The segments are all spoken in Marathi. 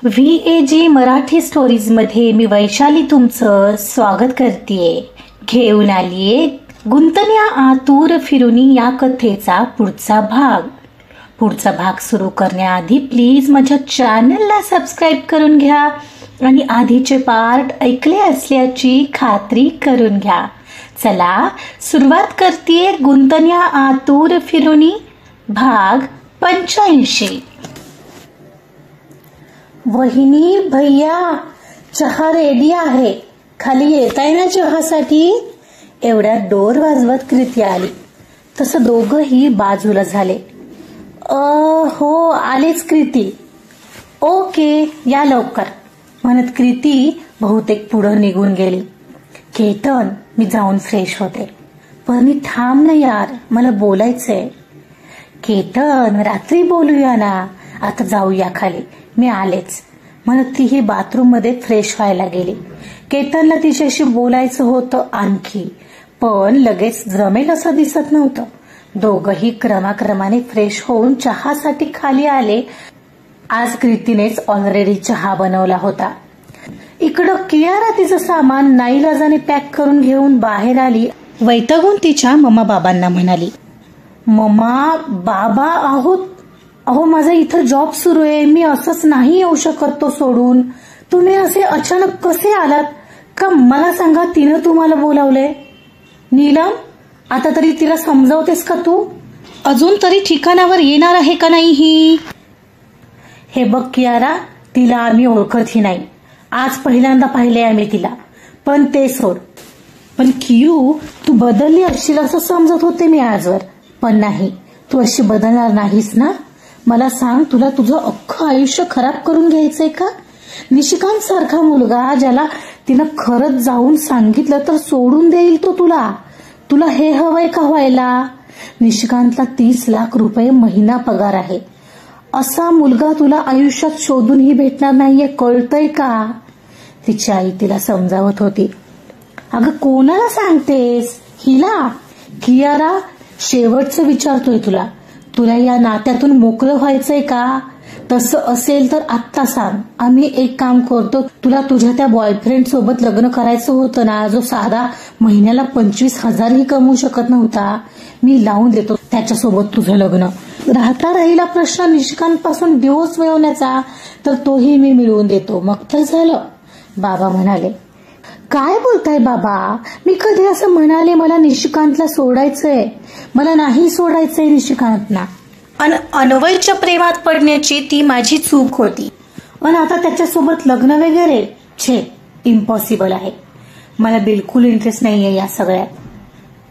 VAG मराठी स्टोरीजमध्ये मी वैशाली तुमचं स्वागत करतेय. घेऊन आलीये गुंतल्या आतूर फिरुनी या कथेचा पुढचा भाग सुरू करण्याआधी प्लीज माझ्या चॅनलला सबस्क्राईब करून घ्या आणि आधीचे पार्ट ऐकले असल्याची खात्री करून घ्या. चला सुरुवात करतेय गुंतल्या आतूर फिरुनी भाग 85. वहिनी भैया चहा रेडी आहे, खाली येताय ना चहासाठी. एवढ्यात डोर वाजवत कृती आली. तसं दोघंही बाजूला झाले. हो आलेच कृती. ओके या लवकर म्हणत कृती बहुतेक पुढं निघून गेली. केतन मी जाऊन फ्रेश होते. पण थांब ना यार, मला बोलायचंय. केतन रात्री बोलूया ना, आता जाऊया खाली, मी आलेच म्हणत तीही बाथरूम मध्ये फ्रेश व्हायला गेली. केतनला तिच्याशी बोलायचं होतं आणखी, पण लगेच जमेल असं दिसत नव्हतं. दोघंही क्रमाक्रमाने फ्रेश होऊन चहासाठी खाली आले. आज कृतीनेच ऑलरेडी चहा बनवला होता. इकडं कियारा तिचं सामान नाईलाजाने पॅक करून घेऊन बाहेर आली. वैतागून तिच्या मम्मा बाबांना म्हणाली, मम्मा बाबा अहो माझा इथं जॉब सुरू आहे, मी असंच नाही येऊ शकत तो सोडून. तुम्ही असे अचानक कसे आलात? का मला सांगा, तिनं तुम्हाला बोलावले? नीलम आता तरी तिला समजावतेस का तू? अजून तरी ठिकाणावर येणार आहे का नाही ही? हे बघ कियारा, तिला आम्ही ओळखतही नाही. आज पहिल्यांदा पाहिले आम्ही तिला. पण ते सोड. पण कियू तू बदलली असशील असं समजत होते मी आजवर. पण नाही, तू अशी बदलणार नाहीस ना. मला सांग, तुला तुझं अख्खं आयुष्य खराब करून घ्यायचंय का? निशिकांत सारखा मुलगा ज्याला तिनं खरंच जाऊन सांगितलं तर सोडून देईल तो तुला हे हवंय का व्हायला? निशिकांतला 30 लाख रुपये महिना पगार आहे. असा मुलगा तुला आयुष्यात शोधूनही भेटणार नाहीये, कळतंय का? तिची आई तिला समजावत होती. अगं कोणाला सांगतेस? हिला. कियारा शेवटचं विचारतोय तुला या नात्यातून मोकळं व्हायचंय का? तसं असेल तर आत्ता सांग. आम्ही एक काम करतो, तुला तुझ्या त्या बॉयफ्रेंड सोबत लग्न करायचं होतं ना, जो साधा महिन्याला 25,000ही कमवू शकत नव्हता. मी लावून देतो त्याच्यासोबत तुझं लग्न. राहता राहिला प्रश्न निशिकांत पासून दिवस मिळवण्याचा, तर तोही मी मिळवून देतो, मग तर झालं. बाबा म्हणाले. काय बोलताय बाबा? मी कधी असं म्हणाले मला निशिकांतला सोडायचंय? मला नाही सोडायचंय निशिकांतना. अनवयच्या प्रेमात पडण्याची ती माझी चूक होती. पण आता त्याच्यासोबत लग्न वगैरे छे, इम्पॉसिबल आहे. मला बिलकुल इंटरेस्ट नाहीये या सगळ्यात.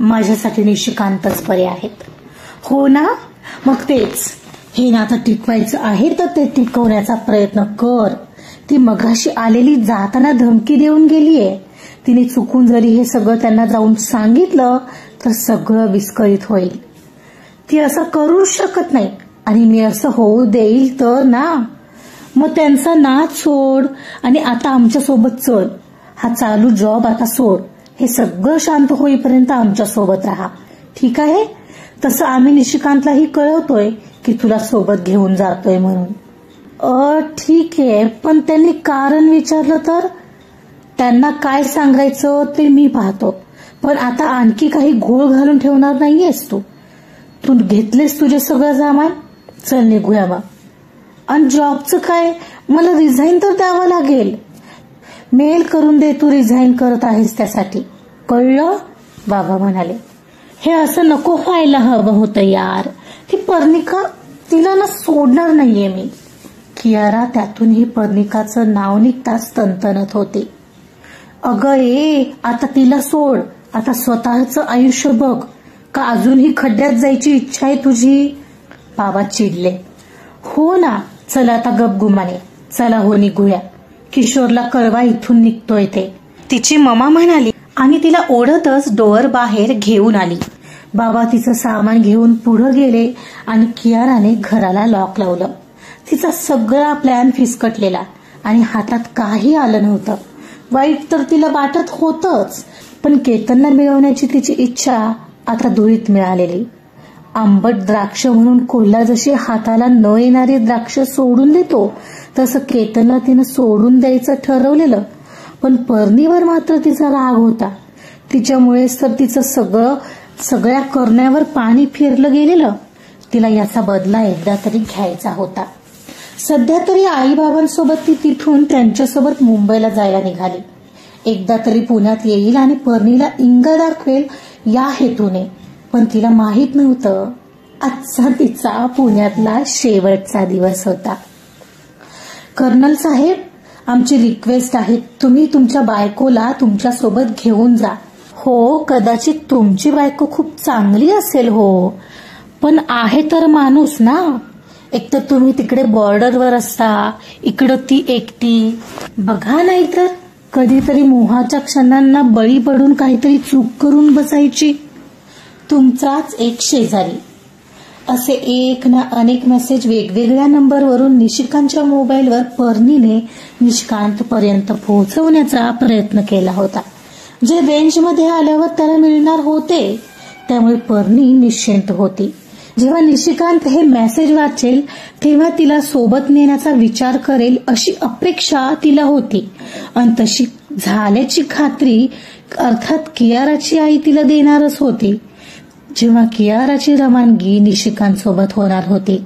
माझ्यासाठी निशिकांतच पर्याय आहेत. हो ना, मग तेच. हे नातं टिकवायचं आहे तर ते टिकवण्याचा प्रयत्न कर. ती मघाशी आलेली जाताना धमकी देऊन गेलीये. तिने चुकून जरी हे सगळं त्यांना जाऊन सांगितलं तर सगळं विस्कळीत होईल. ती असं करूच शकत नाही. आणि मी असं होऊ देईल तर ना. मग त्यांचा नाद सोड आणि आता आमच्या सोबत चल. हा चालू जॉब आता सोड. हे सगळं शांत होईपर्यंत आमच्या सोबत राहा, ठीक आहे? तसं आम्ही निशिकांतलाही कळवतोय की तुला सोबत घेऊन जातोय म्हणून. ठीक आहे, पण त्यांनी कारण विचारलं तर? त्यांना काय सांगायचं ते मी पाहतो. पण आता आणखी काही घोळ घालून ठेवणार नाहीयेस तू घेतलेस तुझे सगळं सामान. चल निघूया मग. आणि जॉबचं काय? मला रिझाईन तर द्यावं लागेल. मेल करून दे तू रिझाईन करत आहेस त्यासाठी, कळलं? बाबा म्हणाले. हे असं नको व्हायला हवं होतं यार. ती पर्णिका, तिला ना सोडणार नाहीये मी. कियारा त्यातूनही पर्णिकाचं नाव निघताच तणतणत होते. अगं आता तिला सोड. आता स्वतःचं आयुष्य बघ. का अजूनही खड्ड्यात जायची इच्छा आहे तुझी? बाबा चिडले. हो ना, चला आता गपगुमाने. चला हो निघूया. किशोरला कळवा इथून निघतोय ते, तिची मम्मा म्हणाली आणि तिला ओढतच डोअर बाहेर घेऊन आली. बाबा तिचं सामान घेऊन पुढे गेले आणि कियाराने घराला लॉक लावलं. तिचा सगळा प्लॅन फिसकटलेला आणि हातात काही आलं नव्हतं. वाईट तर तिला वाटत होतच, पण केतनला मिळवण्याची तिची इच्छा आता धुळीत मिळालेली. आंबट द्राक्ष म्हणून कोल्हा जशी हाताला न येणारी द्राक्ष सोडून देतो तसं केतनला तिनं सोडून द्यायचं ठरवलेलं. पण पर्णीवर मात्र तिचा राग होता. तिच्यामुळेच तर तिचं सगळ्या करण्यावर पाणी फिरलं गेलेलं. तिला याचा बदला एकदा तरी घ्यायचा होता. सध्या तरी आईबाबांसोबत ती तिथून त्यांच्यासोबत मुंबईला जायला निघाली. एकदा तरी पुण्यात येईल आणि पर्णीला इंगा दाखवेल या हेतूने. पण तिला माहित नव्हतं आजचा तिचा पुण्यातला शेवटचा दिवस होता. कर्नल साहेब, आमची रिक्वेस्ट आहे, तुम्ही तुमच्या बायकोला तुमच्यासोबत घेऊन जा. हो, कदाचित तुमची बायको खूप चांगली असेल हो, पण आहे तर माणूस ना. एक तर तुम्ही तिकडे बॉर्डरवर असता, इकडं ती एकटी. बघा, नाही तर कधीतरी मोहाच्या क्षणांना बळी पडून काहीतरी चूक करून बसायची. तुमचाच एक शेजारी. असे एक ना अनेक मेसेज वेगवेगळ्या नंबरवरून निशिकांतच्या मोबाईलवर पर्णीने निशिकांत पर्यंत पोहोचवण्याचा प्रयत्न केला होता. जे रेंजमध्ये आल्यावर त्याला मिळणार होते, त्यामुळे पर्णी निश्चिंत होती. जेव्हा निशिकांत हे मेसेज वाचेल तेव्हा तिला सोबत नेण्याचा विचार करेल अशी अपेक्षा तिला होती. आणि तशी झाल्याची खात्री अर्थात कियाराची आई तिला देणारच होती. जेव्हा कियाराची रवानगी निशिकांत सोबत होणार होती.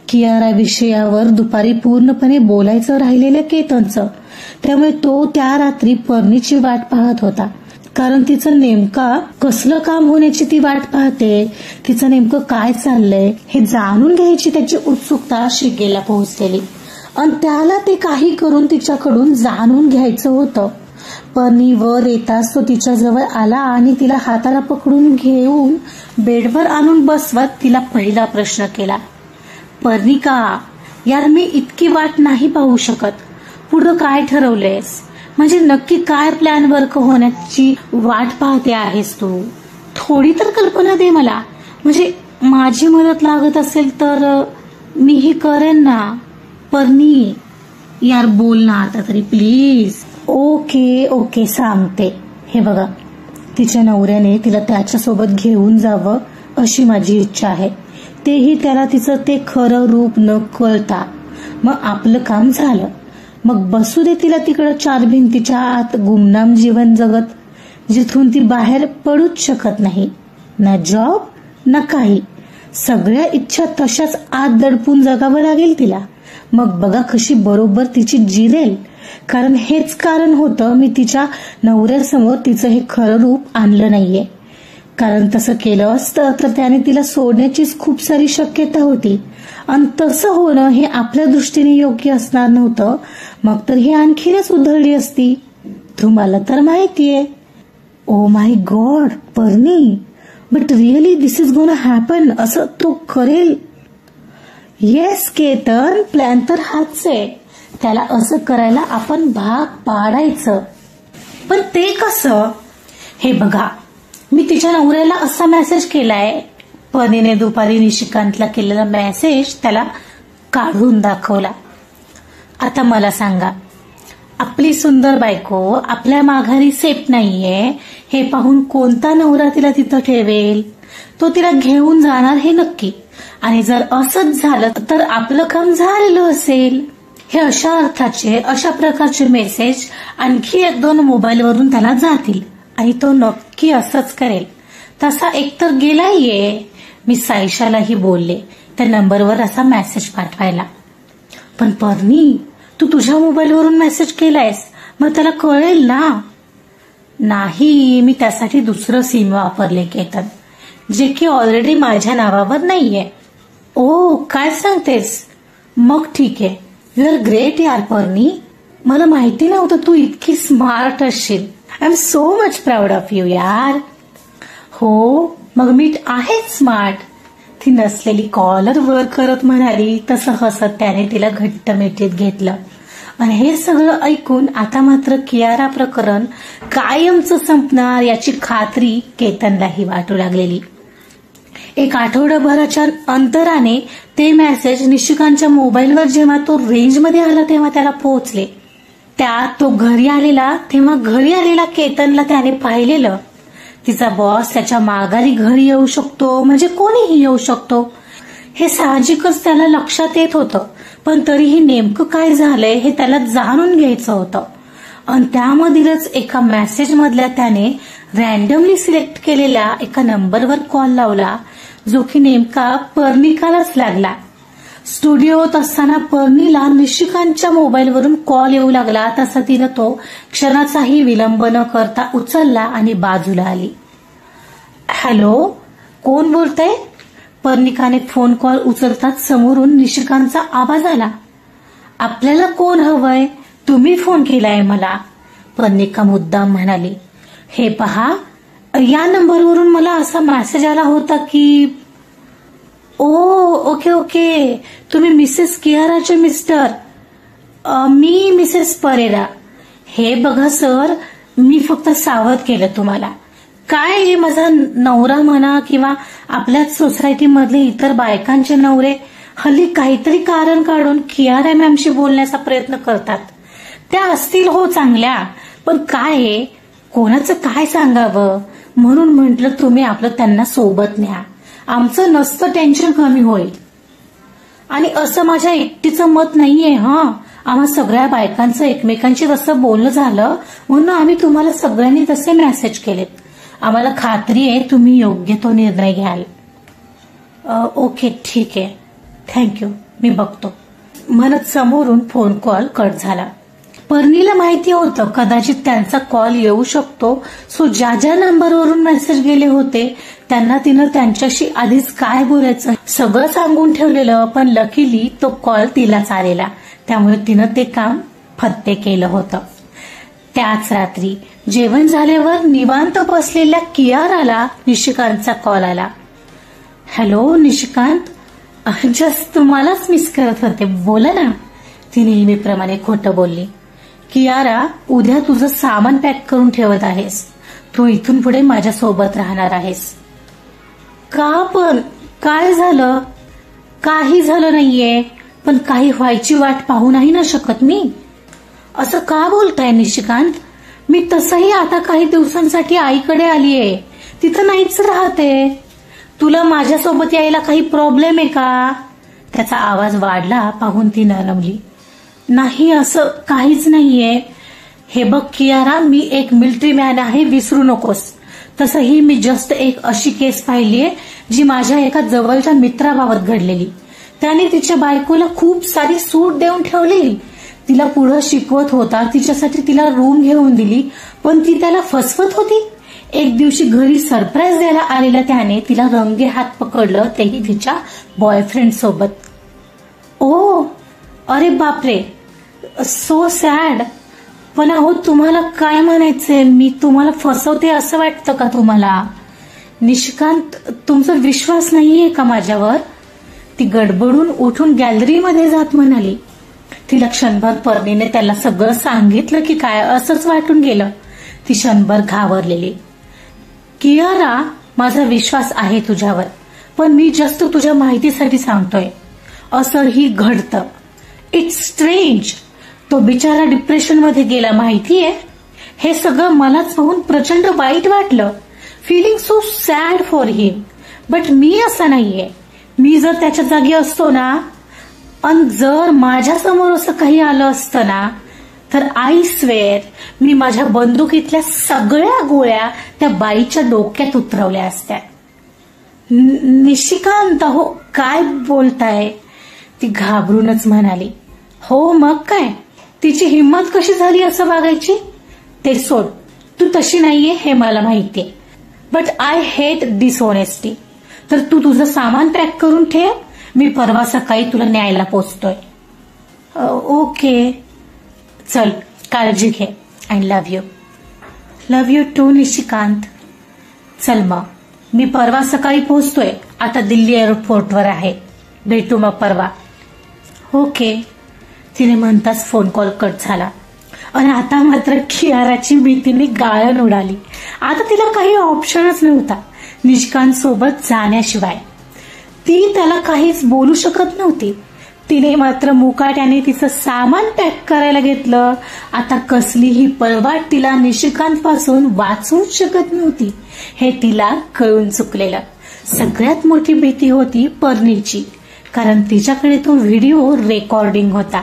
कियारा विषयावर दुपारी पूर्णपणे बोलायचं राहिलेलं केतनचं, त्यामुळे तो त्या रात्री पर्णीची वाट पाहत होता. कारण तिचं नेमका कसलं काम होण्याची ती वाट पाहते, तिचं नेमकं काय चाललंय हे जाणून घ्यायची त्याची उत्सुकता शिगेला पोहोचलेली. आणि त्याला ते काही करून तिच्याकडून जाणून घ्यायचं होतं. पर्णी वर येताच तो तिच्याजवळ आला आणि तिला हाताला पकडून घेऊन बेडवर आणून बसवत तिला पहिला प्रश्न केला. पर्णिका, यार मी इतकी वाट नाही पाहू शकत. पुढं काय ठरवलंयस? म्हणजे नक्की काय प्लॅन वर्क होण्याची वाट पाहते आहेस तू? थोडी तर कल्पना दे मला. म्हणजे माझी मदत लागत असेल तर मीही करेन ना. पर्णी, यार बोल ना आता तरी प्लीज. ओके सांगते. हे बघा, तिच्या नवऱ्याने तिला त्याच्यासोबत घेऊन जावं अशी माझी इच्छा आहे. तेही त्याला तिचं ते खरं रूप न कळता. मग आपलं काम झालं. मग बसू दे तिला तिकडं चार भिंतीच्या आत गुमनाम जीवन जगत, जिथून ती बाहेर पडूच शकत नाही. ना जॉब ना काही. सगळ्या इच्छा तशाच आत दडपून जगावं लागेल तिला. मग बघा कशी बरोबर तिची जिरेल. कारण हेच कारण होतं मी तिच्या नवऱ्यासमोर तिचं हे खरं रूप आणलं नाहीये. कारण तसं केलं असतं तर त्याने तिला सोडण्याचीच खूप सारी शक्यता होती. आणि तसं होणं हे आपल्या दृष्टीने योग्य असणार नव्हतं. मग तर ही आणखीनच उधळली असती. तुम्हाला तर माहितीये. Oh my God Parni, but really this is gonna happen. असं तो करेल? येस केतन, प्लॅन तर हाच आहे. त्याला असं करायला आपण भाग पाडायचं. पण ते कसं? हे बघा, मी तिच्या नवऱ्याला असा मेसेज केलाय. पर्णीने दुपारी निशिकांतला केलेला मेसेज त्याला काढून दाखवला. आता मला सांगा, आपली सुंदर बायको आपल्या माघारी सेफ नाहीये हे पाहून कोणता नवरा तिला तिथं ठेवेल? तो तिला घेऊन जाणार हे नक्की. आणि जर असंच झालं तर आपलं काम झालेलं असेल. हे अशा अर्थाचे अशा प्रकारचे मेसेज आणखी एक दोन मोबाईलवरून त्याला जातील आणि तो नक्की असंच करेल. तसा एकतर गेलाये. मी सायशालाही बोलले त्या नंबरवर असा मेसेज पाठवायला. पण पर्णी, तू तुझ्या मोबाईलवरून मेसेज केलायस, मग त्याला कळेल ना. नाही, मी त्यासाठी दुसरं सिम वापरले केतन, जे की ऑलरेडी माझ्या नावावर नाहीये. ओ, काय सांगतेस? मग ठीक आहे. यू आर ग्रेट यार पर्णी. मला माहिती नव्हतं तू इतकी स्मार्ट असशील. I am so much proud of you यार. हो, मग मी आहे स्मार्ट. ती नसलेली कॉलर वर करत म्हणाली. तसं हसत त्याने तिला घट्ट मिठीत घेतलं. आणि हे सगळं ऐकून आता मात्र कियारा प्रकरण कायमचं संपणार याची खात्री केतनलाही वाटू लागलेली. एक आठवडाभराच्या अंतराने ते मेसेज निशिकांतच्या मोबाईलवर जेव्हा तो रेंजमध्ये आला तेव्हा त्याला पोहोचले. त्यात तो घरी आलेला तेव्हा घरी आलेला केतनला त्याने पाहिलेलं. तिचा बॉस त्याच्या माघारी घरी येऊ शकतो, म्हणजे कोणीही येऊ शकतो, हे साहजिकच त्याला लक्षात येत होतं. पण तरीही नेमकं काय झालंय हे त्याला जाणून घ्यायचं होतं. आणि त्यामधीलच एका मेसेज मधल्या त्याने रॅन्डमली सिलेक्ट केलेल्या एका नंबरवर कॉल लावला, जो की नेमका पर्णिकालाच लागला. स्टुडिओत असताना पर्णीला निशिकांतच्या मोबाईलवरून कॉल येऊ लागला. तसा तिनं तो क्षणाचाही विलंब न करता उचलला आणि बाजूला आली. हॅलो, कोण बोलतंय? पर्णिकाने फोन कॉल उचलताच समोरून निशिकांतचा आवाज आला. आपल्याला कोण हवंय? तुम्ही फोन केलाय मला, पर्णिका मुद्दाम म्हणाली. हे पहा, या नंबरवरून मला असा मेसेज आला होता की. ओके ओके, तुम्ही मिसेस कियाराचे मिस्टर. मी मिसेस परेरा. हे बघा सर, मी फक्त सावध केलं तुम्हाला. काय हे माझा नवरा म्हणा किंवा आपल्याच सोसायटीमधले इतर बायकांचे नवरे हल्ली काहीतरी कारण काढून कियारा मॅमशी बोलण्याचा प्रयत्न करतात. त्या असतील हो चांगल्या, पण काय आहे, कोणाचं काय सांगावं, म्हणून म्हटलं तुम्ही आपलं त्यांना सोबत न्या. आमचं नसतं टेन्शन कमी होईल. आणि असं माझ्या एकटीचं मत नाहीये. आम्हा सगळ्या बायकांचं एकमेकांशी तसं बोलणं झालं म्हणून आम्ही तुम्हाला सगळ्यांनी तसे मेसेज केलेत. आम्हाला खात्री आहे तुम्ही योग्य तो निर्णय घ्याल. ओके ठीक आहे, थँक्यू, मी बघतो, म्हणत समोरून फोन कॉल कट झाला. पर्णीला माहिती होतं कदाचित त्यांचा कॉल येऊ शकतो, सो ज्या ज्या नंबरवरून मेसेज गेले होते त्यांना तिनं त्यांच्याशी आधीच काय बोलायचं सगळं सांगून ठेवलेलं. पण लकीली तो कॉल तिलाच आलेला, त्यामुळे तिनं ते काम फत्ते केलं होतं. त्याच रात्री जेवण झाल्यावर निवांत बसलेल्या कियाराला निशिकांतचा कॉल आला. हॅलो निशिकांत, जस्ट तुम्हालाच मिस करत होते, बोला ना, ती नेहमीप्रमाणे खोटं बोलली. कियारा, उद्या तुझं सामान पॅक करून ठेवत आहेस. तू इथून पुढे माझ्या सोबत राहणार आहेस. का पण? काय झालं? काही झालं नाहीये, पण काही व्हायची वाट पाहू नाही ना शकत मी. असं का बोलताय निशिकांत? मी तसंही आता काही दिवसांसाठी आईकडे आलीये, तिथं नाहीच राहते. तुला माझ्यासोबत यायला काही प्रॉब्लेम आहे का? त्याचा आवाज वाढला पाहून ती नरमली. नाही, असं काहीच नाहीये. हे बघ कियारा, मी एक मिलिटरी मॅन आहे, विसरू नकोस. तसंही मी जस्ट एक अशी केस पाहिलीये जी माझ्या एका जवळच्या मित्राबाबत घडलेली. त्याने तिच्या बायकोला खूप सारी सूट देऊन ठेवली. तिला पुढे शिकवत होता, तिच्यासाठी तिला रूम घेऊन दिली, पण ती त्याला फसवत होती. एक दिवशी घरी सरप्राईज द्यायला आलेल्या त्याने तिला रंगे हात पकडलं, तेही तिच्या बॉयफ्रेंड सोबत. ओ अरे बापरे, सो सॅड. पण अहो तुम्हाला काय म्हणायचंय? मी तुम्हाला फसवते असं वाटतं का तुम्हाला? निशिकांत, तुमचा विश्वास नाहीये का माझ्यावर? ती गडबडून उठून गॅलरीमध्ये जात म्हणाली. तिला क्षणभर पर्णीने त्याला सगळं सांगितलं की काय असंच वाटून गेलं. ती क्षणभर घाबरलेली. कियारा, माझा विश्वास आहे तुझ्यावर, पण मी जस्ट तुझ्या माहितीसाठी सांगतोय, असंही घडतं. It's strange. तो बिचारा डिप्रेशन मध्ये गेला माहितीये. हे सगळं मलाच पाहून प्रचंड वाईट वाटलं. Feeling so sad for him. But मी असं नाहीये. मी जर त्याच्या जागी असतो ना, आणि जर माझ्या समोर असं काही आलं असतं ना, तर आय स्वेअर मी माझ्या बंदुकीतल्या सगळ्या गोळ्या त्या बाईच्या डोक्यात उतरवल्या असत्या. निशिकांत, हो काय बोलताय? ती घाबरूनच म्हणाली. हो मग काय, तिची हिंमत कशी झाली असं वागायची? ते सोड, तू तशी नाहीये हे मला माहितीये. But I hate dishonesty. तर तू तुझं सामान पॅक करून ठेव, मी परवा सकाळी तुला न्यायला पोचतोय. ओके, चल, काळजी घे. I love you. Love you too Nishikant. चल मग, मी परवा सकाळी पोचतोय. आता दिल्ली एअरपोर्टवर आहे, भेटू मग परवा. ओके, तिने म्हणताच फोन कॉल कट झाला. आणि आता मात्र कियाराची भीतीने गाळण उडाली. आता तिला काही ऑप्शनच नव्हता निशिकांत सोबत जाण्याशिवाय. ती त्याला काहीच बोलू शकत नव्हती. तिने मात्र मुकाट्याने तिचं सामान पॅक करायला घेतलं. आता कसलीही पळवाट तिला निशिकांत पासून वाचवू शकत नव्हती हे तिला कळून चुकलेलं. सगळ्यात मोठी भीती होती पर्णीची, कारण तिच्याकडे तो व्हिडिओ रेकॉर्डिंग होता.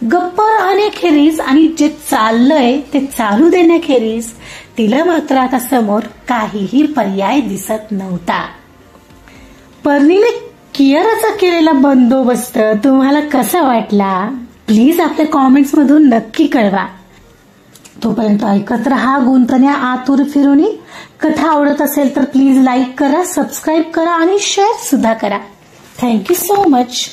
गप्प राहण्याखेरीज आणि जे चाललंय ते चालू देण्याखेरीज तिला मात्र आता समोर काहीही पर्याय दिसत नव्हता. पर्णीने कियाराचा केलेला बंदोबस्त तुम्हाला कसा वाटला? प्लीज आपल्या कॉमेंट्स मधून नक्की कळवा. तोपर्यंत ऐकत रहा गुंतण्या आतुर फिरुनी. कथा आवडत असेल तर प्लीज लाईक करा, सबस्क्राईब करा आणि शेअर सुद्धा करा. Thank you so much.